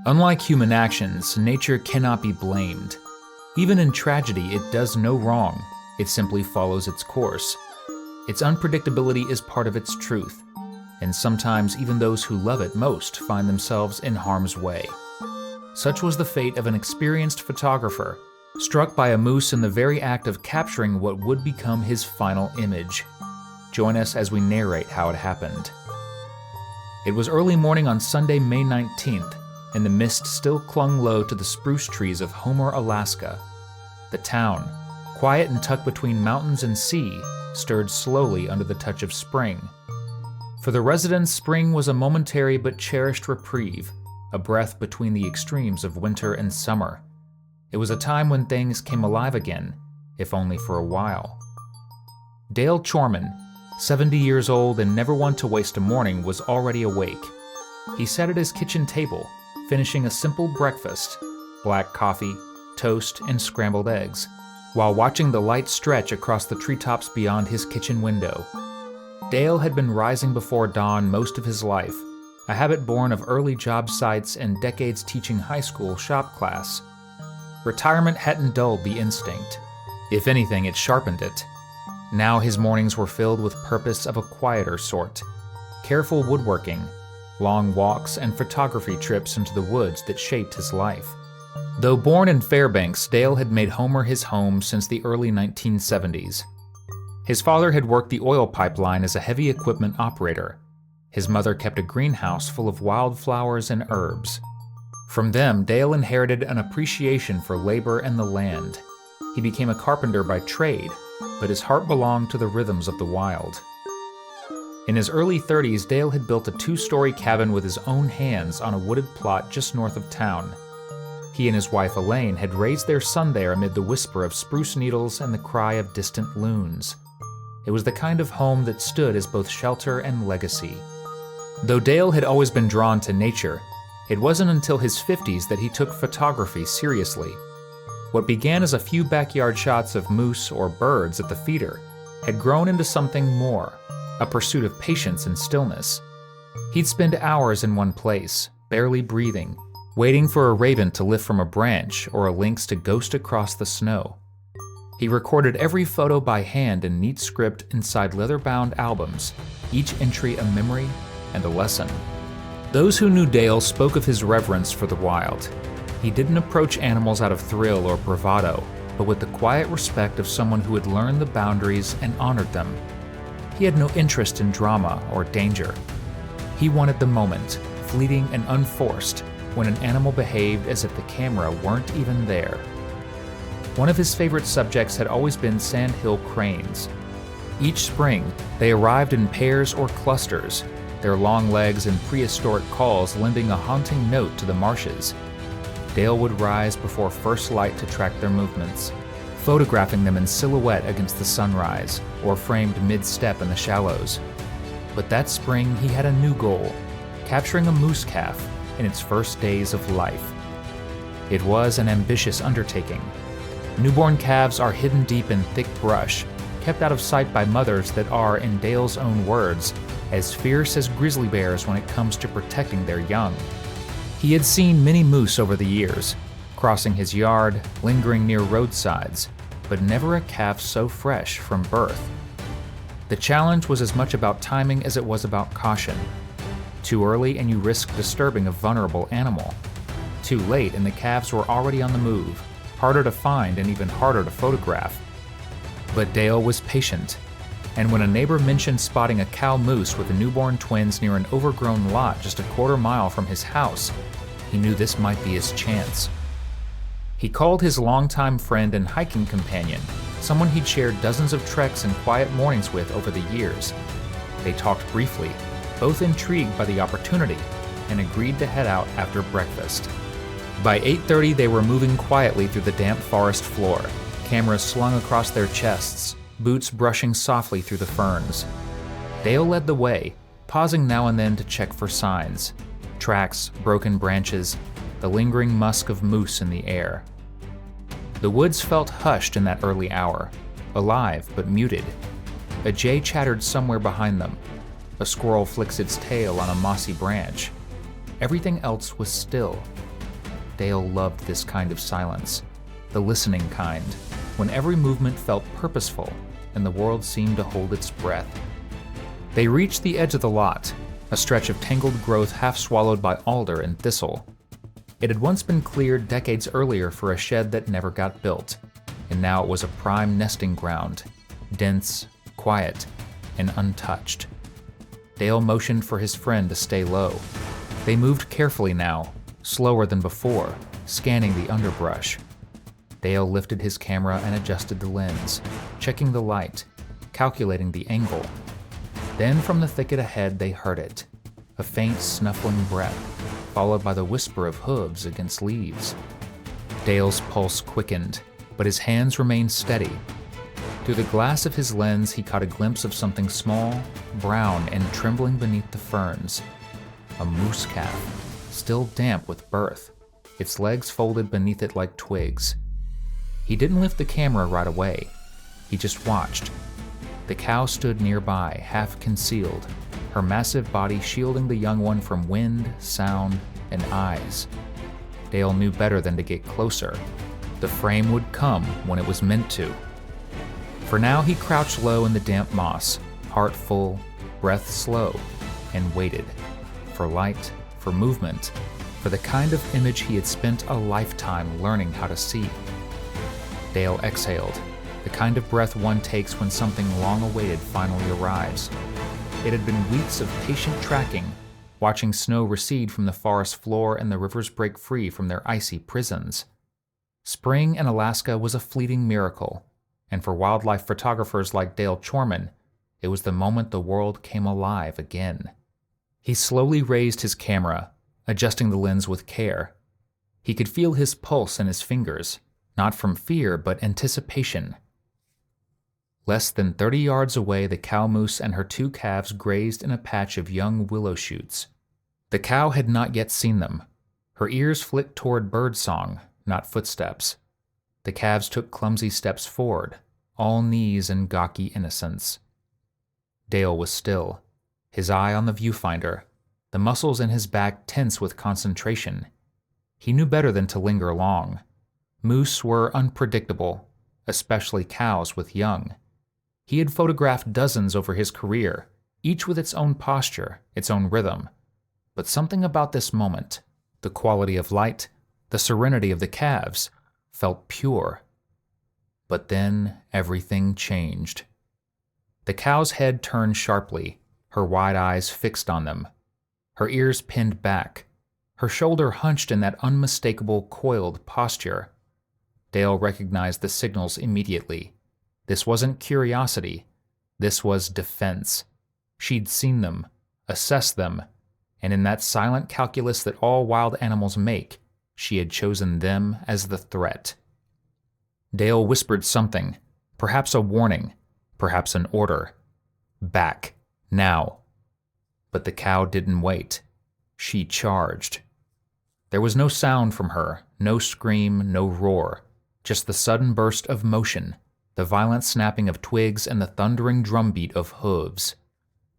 Unlike human actions, nature cannot be blamed. Even in tragedy, it does no wrong. It simply follows its course. Its unpredictability is part of its truth, and sometimes even those who love it most find themselves in harm's way. Such was the fate of an experienced photographer, struck by a moose in the very act of capturing what would become his final image. Join us as we narrate how it happened. It was early morning on Sunday, May 19th, and the mist still clung low to the spruce trees of Homer, Alaska. The town, quiet and tucked between mountains and sea, stirred slowly under the touch of spring. For the residents, spring was a momentary but cherished reprieve, a breath between the extremes of winter and summer. It was a time when things came alive again, if only for a while. Dale Chorman, 70 years old and never one to waste a morning, was already awake. He sat at his kitchen table, finishing a simple breakfast, black coffee, toast, and scrambled eggs, while watching the light stretch across the treetops beyond his kitchen window. Dale had been rising before dawn most of his life, a habit born of early job sites and decades teaching high school shop class. Retirement hadn't dulled the instinct. If anything, it sharpened it. Now his mornings were filled with purpose of a quieter sort. Careful woodworking, long walks, and photography trips into the woods that shaped his life. Though born in Fairbanks, Dale had made Homer his home since the early 1970s. His father had worked the oil pipeline as a heavy equipment operator. His mother kept a greenhouse full of wildflowers and herbs. From them, Dale inherited an appreciation for labor and the land. He became a carpenter by trade, but his heart belonged to the rhythms of the wild. In his early 30s, Dale had built a 2-story cabin with his own hands on a wooded plot just north of town. He and his wife Elaine had raised their son there amid the whisper of spruce needles and the cry of distant loons. It was the kind of home that stood as both shelter and legacy. Though Dale had always been drawn to nature, it wasn't until his 50s that he took photography seriously. What began as a few backyard shots of moose or birds at the feeder had grown into something more, a pursuit of patience and stillness. He'd spend hours in one place, barely breathing, waiting for a raven to lift from a branch or a lynx to ghost across the snow. He recorded every photo by hand in neat script inside leather-bound albums, each entry a memory and a lesson. Those who knew Dale spoke of his reverence for the wild. He didn't approach animals out of thrill or bravado, but with the quiet respect of someone who had learned the boundaries and honored them. He had no interest in drama or danger. He wanted the moment, fleeting and unforced, when an animal behaved as if the camera weren't even there. One of his favorite subjects had always been sandhill cranes. Each spring, they arrived in pairs or clusters, their long legs and prehistoric calls lending a haunting note to the marshes. Dale would rise before first light to track their movements, photographing them in silhouette against the sunrise or framed mid-step in the shallows. But that spring, he had a new goal, capturing a moose calf in its first days of life. It was an ambitious undertaking. Newborn calves are hidden deep in thick brush, kept out of sight by mothers that are, in Dale's own words, as fierce as grizzly bears when it comes to protecting their young. He had seen many moose over the years, crossing his yard, lingering near roadsides, but never a calf so fresh from birth. The challenge was as much about timing as it was about caution. Too early and you risk disturbing a vulnerable animal. Too late and the calves were already on the move, harder to find and even harder to photograph. But Dale was patient, and when a neighbor mentioned spotting a cow moose with the newborn twins near an overgrown lot just a quarter mile from his house, he knew this might be his chance. He called his longtime friend and hiking companion, someone he'd shared dozens of treks and quiet mornings with over the years. They talked briefly, both intrigued by the opportunity, and agreed to head out after breakfast. By 8:30, they were moving quietly through the damp forest floor, cameras slung across their chests, boots brushing softly through the ferns. Dale led the way, pausing now and then to check for signs, tracks, broken branches, the lingering musk of moose in the air. The woods felt hushed in that early hour, alive but muted. A jay chattered somewhere behind them. A squirrel flicks its tail on a mossy branch. Everything else was still. Dale loved this kind of silence, the listening kind, when every movement felt purposeful and the world seemed to hold its breath. They reached the edge of the lot, a stretch of tangled growth half swallowed by alder and thistle. It had once been cleared decades earlier for a shed that never got built, and now it was a prime nesting ground, dense, quiet, and untouched. Dale motioned for his friend to stay low. They moved carefully now, slower than before, scanning the underbrush. Dale lifted his camera and adjusted the lens, checking the light, calculating the angle. Then from the thicket ahead they heard it, a faint snuffling breath, followed by the whisper of hooves against leaves. Dale's pulse quickened, but his hands remained steady. Through the glass of his lens he caught a glimpse of something small, brown, and trembling beneath the ferns. A moose calf, still damp with birth, its legs folded beneath it like twigs. He didn't lift the camera right away. He just watched. The cow stood nearby, half concealed, her massive body shielding the young one from wind, sound, and eyes. Dale knew better than to get closer. The frame would come when it was meant to. For now he crouched low in the damp moss, heart full, breath slow, and waited. For light, for movement, for the kind of image he had spent a lifetime learning how to see. Dale exhaled, the kind of breath one takes when something long-awaited finally arrives. It had been weeks of patient tracking, watching snow recede from the forest floor and the rivers break free from their icy prisons. Spring in Alaska was a fleeting miracle, and for wildlife photographers like Dale Chorman, it was the moment the world came alive again. He slowly raised his camera, adjusting the lens with care. He could feel his pulse in his fingers, not from fear but anticipation. Less than 30 yards away, the cow moose and her two calves grazed in a patch of young willow shoots. The cow had not yet seen them. Her ears flicked toward birdsong, not footsteps. The calves took clumsy steps forward, all knees and gawky innocence. Dale was still, his eye on the viewfinder, the muscles in his back tense with concentration. He knew better than to linger long. Moose were unpredictable, especially cows with young. He had photographed dozens over his career, each with its own posture, its own rhythm. But something about this moment, the quality of light, the serenity of the calves, felt pure. But then everything changed. The cow's head turned sharply, her wide eyes fixed on them, her ears pinned back, her shoulder hunched in that unmistakable coiled posture. Dale recognized the signals immediately. This wasn't curiosity. This was defense. She'd seen them, assessed them, and in that silent calculus that all wild animals make, she had chosen them as the threat. Dale whispered something, perhaps a warning, perhaps an order. Back, now. But the cow didn't wait. She charged. There was no sound from her, no scream, no roar, just the sudden burst of motion, the violent snapping of twigs and the thundering drumbeat of hooves.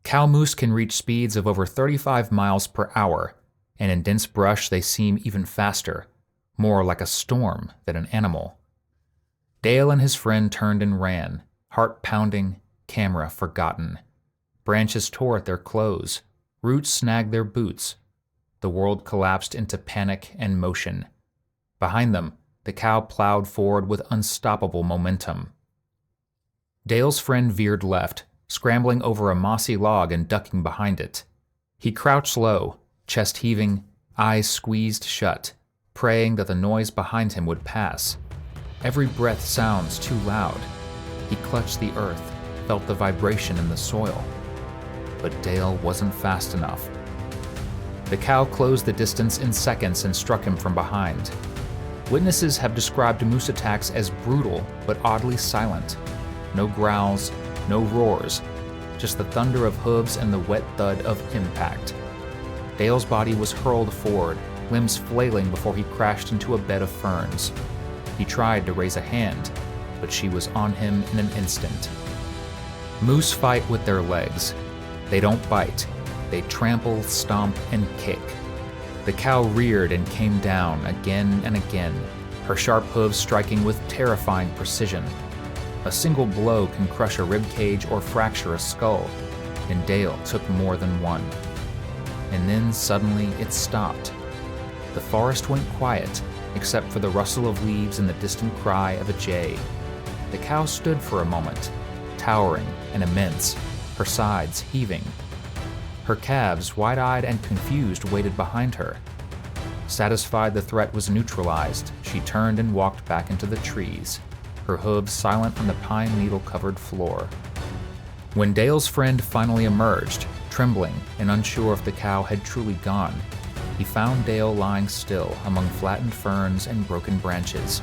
Cow moose can reach speeds of over 35 miles per hour, and in dense brush they seem even faster, more like a storm than an animal. Dale and his friend turned and ran, heart pounding, camera forgotten. Branches tore at their clothes, roots snagged their boots. The world collapsed into panic and motion. Behind them, the cow plowed forward with unstoppable momentum. Dale's friend veered left, scrambling over a mossy log and ducking behind it. He crouched low, chest heaving, eyes squeezed shut, praying that the noise behind him would pass. Every breath sounds too loud. He clutched the earth, felt the vibration in the soil. But Dale wasn't fast enough. The cow closed the distance in seconds and struck him from behind. Witnesses have described moose attacks as brutal but oddly silent. No growls, no roars, just the thunder of hooves and the wet thud of impact. Dale's body was hurled forward, limbs flailing before he crashed into a bed of ferns. He tried to raise a hand, but she was on him in an instant. Moose fight with their legs. They don't bite. They trample, stomp, and kick. The cow reared and came down again and again, her sharp hooves striking with terrifying precision. A single blow can crush a rib cage or fracture a skull, and Dale took more than one. And then suddenly it stopped. The forest went quiet, except for the rustle of leaves and the distant cry of a jay. The cow stood for a moment, towering and immense, her sides heaving. Her calves, wide-eyed and confused, waited behind her. Satisfied the threat was neutralized, she turned and walked back into the trees, her hooves silent on the pine needle-covered floor. When Dale's friend finally emerged, trembling and unsure if the cow had truly gone, he found Dale lying still among flattened ferns and broken branches.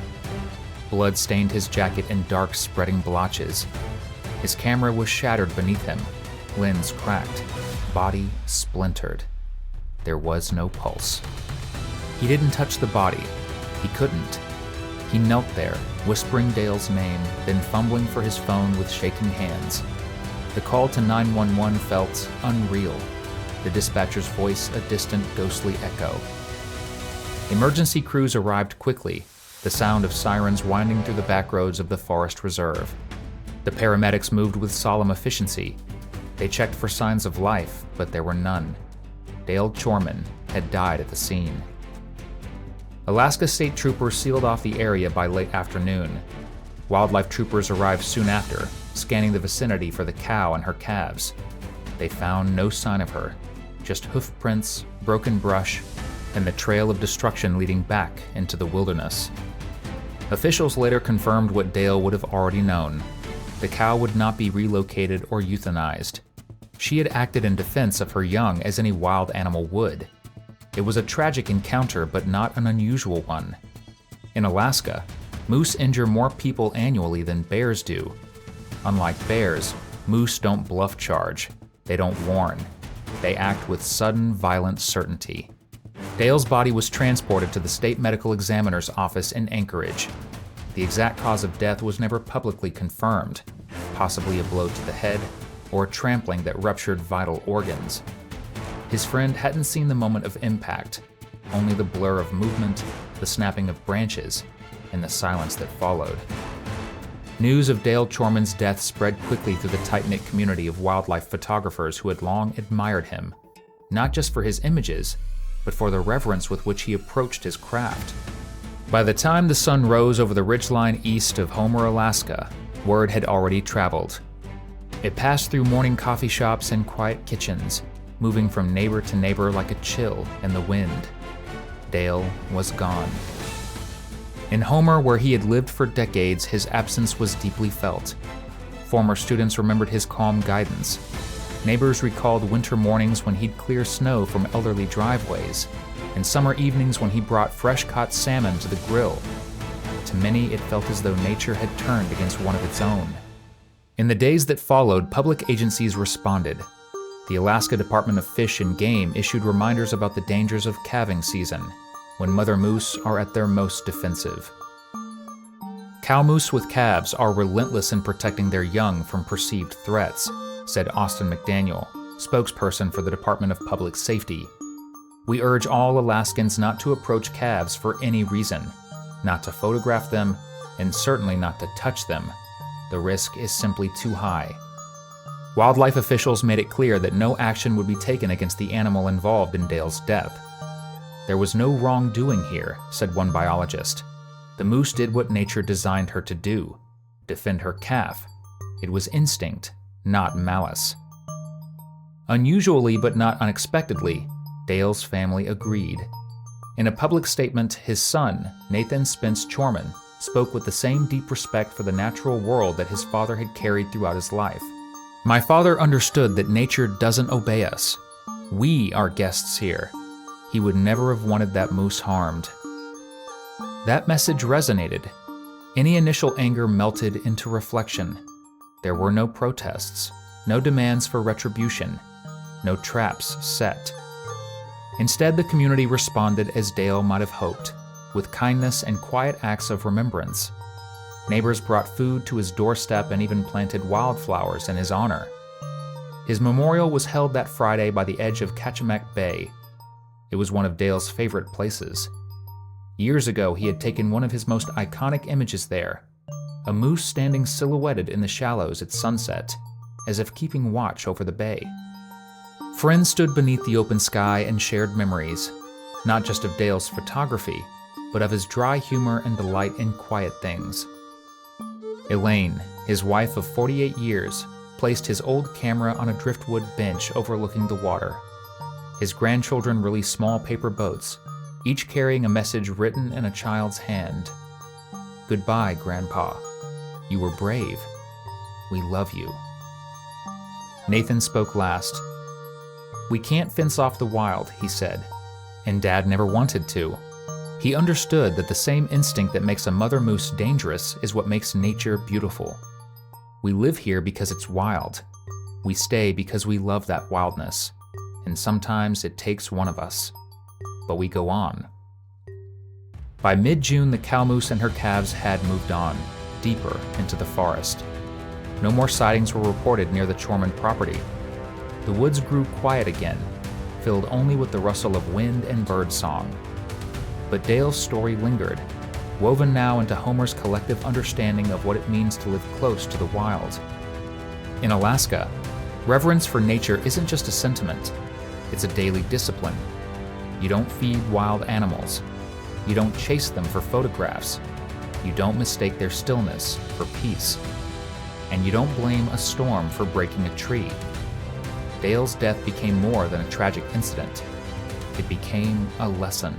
Blood stained his jacket in dark, spreading blotches. His camera was shattered beneath him, lens cracked, body splintered. There was no pulse. He didn't touch the body. He couldn't. He knelt there, whispering Dale's name, then fumbling for his phone with shaking hands. The call to 911 felt unreal, the dispatcher's voice a distant, ghostly echo. Emergency crews arrived quickly, the sound of sirens winding through the back roads of the Forest Reserve. The paramedics moved with solemn efficiency. They checked for signs of life, but there were none. Dale Chorman had died at the scene. Alaska State Troopers sealed off the area by late afternoon. Wildlife troopers arrived soon after, scanning the vicinity for the cow and her calves. They found no sign of her, just hoof prints, broken brush, and the trail of destruction leading back into the wilderness. Officials later confirmed what Dale would have already known. The cow would not be relocated or euthanized. She had acted in defense of her young as any wild animal would. It was a tragic encounter, but not an unusual one. In Alaska, moose injure more people annually than bears do. Unlike bears, moose don't bluff charge. They don't warn. They act with sudden, violent certainty. Dale's body was transported to the state medical examiner's office in Anchorage. The exact cause of death was never publicly confirmed, possibly a blow to the head or trampling that ruptured vital organs. His friend hadn't seen the moment of impact, only the blur of movement, the snapping of branches, and the silence that followed. News of Dale Chorman's death spread quickly through the tight-knit community of wildlife photographers who had long admired him, not just for his images, but for the reverence with which he approached his craft. By the time the sun rose over the ridgeline east of Homer, Alaska, word had already traveled. It passed through morning coffee shops and quiet kitchens, moving from neighbor to neighbor like a chill in the wind. Dale was gone. In Homer, where he had lived for decades, his absence was deeply felt. Former students remembered his calm guidance. Neighbors recalled winter mornings when he'd clear snow from elderly driveways, and summer evenings when he brought fresh-caught salmon to the grill. To many, it felt as though nature had turned against one of its own. In the days that followed, public agencies responded. The Alaska Department of Fish and Game issued reminders about the dangers of calving season, when mother moose are at their most defensive. Cow moose with calves are relentless in protecting their young from perceived threats, said Austin McDaniel, spokesperson for the Department of Public Safety. We urge all Alaskans not to approach calves for any reason, not to photograph them, and certainly not to touch them. The risk is simply too high. Wildlife officials made it clear that no action would be taken against the animal involved in Dale's death. There was no wrongdoing here, said one biologist. The moose did what nature designed her to do, defend her calf. It was instinct, not malice. Unusually but not unexpectedly, Dale's family agreed. In a public statement, his son, Nathan Spence Chorman, spoke with the same deep respect for the natural world that his father had carried throughout his life. My father understood that nature doesn't obey us. We are guests here. He would never have wanted that moose harmed. That message resonated. Any initial anger melted into reflection. There were no protests, no demands for retribution, no traps set. Instead, the community responded as Dale might have hoped, with kindness and quiet acts of remembrance. Neighbors brought food to his doorstep and even planted wildflowers in his honor. His memorial was held that Friday by the edge of Kachemak Bay. It was one of Dale's favorite places. Years ago, he had taken one of his most iconic images there, a moose standing silhouetted in the shallows at sunset, as if keeping watch over the bay. Friends stood beneath the open sky and shared memories, not just of Dale's photography, but of his dry humor and delight in quiet things. Elaine, his wife of 48 years, placed his old camera on a driftwood bench overlooking the water. His grandchildren released small paper boats, each carrying a message written in a child's hand. "Goodbye, Grandpa. You were brave. We love you." Nathan spoke last. "We can't fence off the wild," he said, and Dad never wanted to. He understood that the same instinct that makes a mother moose dangerous is what makes nature beautiful. We live here because it's wild. We stay because we love that wildness, and sometimes it takes one of us. But we go on. By mid-June, the cow moose and her calves had moved on, deeper into the forest. No more sightings were reported near the Chorman property. The woods grew quiet again, filled only with the rustle of wind and bird song. But Dale's story lingered, woven now into Homer's collective understanding of what it means to live close to the wild. In Alaska, reverence for nature isn't just a sentiment, it's a daily discipline. You don't feed wild animals. You don't chase them for photographs. You don't mistake their stillness for peace. And you don't blame a storm for breaking a tree. Dale's death became more than a tragic incident. It became a lesson.